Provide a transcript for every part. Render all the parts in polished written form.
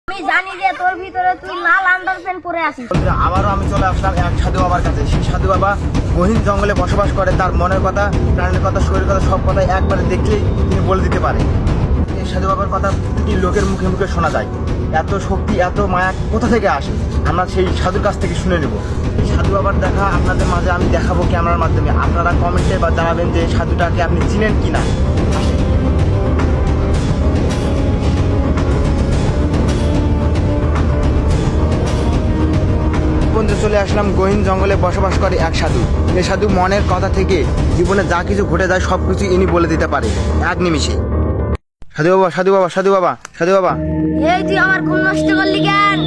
আমি জানি যে তোর ভিতরে তুই লাল আন্ডারপ্যান্ট পরে আছিস। আবারও আমি চলে আসলাম এক সাধু বাবার কাছে। সেই সাধু বাবা গহীন জঙ্গলে বসবাস করে। তার মনের কথা, প্রাণের কথা, শরীরের কথা, সব কথা একবারে দেখলেই তিনি বলে দিতে পারে। এই সাধু বাবার কথা প্রতিটি লোকের মুখে মুখে শোনা যায়। এত শক্তি, এত মায়া কোথা থেকে আসে? আমরা সেই সাধুর কাছ থেকে শুনে নেব। এই সাধু বাবার দেখা আপনাদের মাঝে আমি দেখাবো ক্যামেরার মাধ্যমে। আপনারা কমেন্টে বা জানাবেন যে সাধুটাকে আপনি চিনেন কি না। বন্ধু, চলে আসলাম গহীন জঙ্গলে বসবাস করে এক সাধু। এই সাধু মনের কথা থেকে জীবনে যা কিছু ঘটে যায় সব কিছু ইনি বলে দিতে পারে এক নিমিষে। সাধু বাবা, সাধু বাবা, সাধু বাবা, সাধু বাবা। এই তুই আমার ঘুম নষ্ট করলি কেন?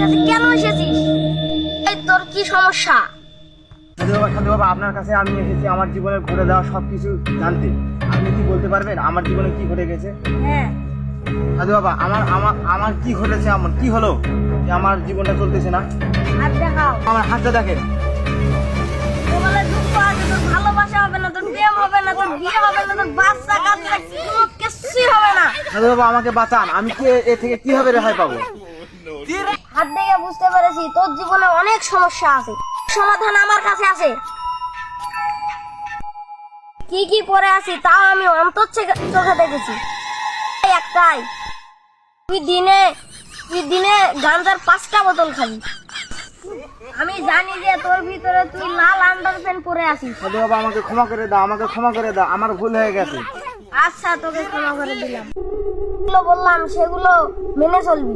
কাছে কেন এসেছিস? এই তোর কি সমস্যা? সাধু বাবা, সাধু বাবা, আপনার কাছে আমি এসেছি আমার জীবনে ঘটে যাওয়া সব কিছু জানতে। আপনি কি বলতে পারবেন আমার জীবনে কি ঘটে গেছে? হ্যাঁ, সাধু বাবা, আমার আমার আমার কি ঘটেছে? এমন কি হলো যে আমার জীবনটা চলতেছে না? হাত দেখাও। আমার হাতটা দেখেন। তোমার দুঃখ আছে, তোর ভালোবাসা হবে না, তোর প্রেম হবে না, তোর বিয়ে হবে না, তোর বাচ্চা কাচ্চা কোনো কিছুই হবে না। সাধু বাবা, আমাকে বাঁচান। আমি কি এ থেকে কিভাবে রেহাই পাবো? হাত দেখে বুঝতে পেরেছি তোর জীবনে অনেক সমস্যা আছে। সমাধান আমার কাছে আছে। কি কি পরে আছি তাও আমি অন্তর চোখে দেখেছি। একটাই, তুই দিনে গাঁজার 5টা বোতল খাবি। আমি জানি যে তোর ভিতরে তুই লাল আন্ডারপ্যান্ট পরে আছিস। সাধু বাবা, আমাকে ক্ষমা করে দাও, আমাকে ক্ষমা করে দাও, আমার ভুল হয়ে গেছে। আচ্ছা, তোকে ক্ষমা করে দিলাম। যেগুলো বললাম সেগুলো মেনে চলবি।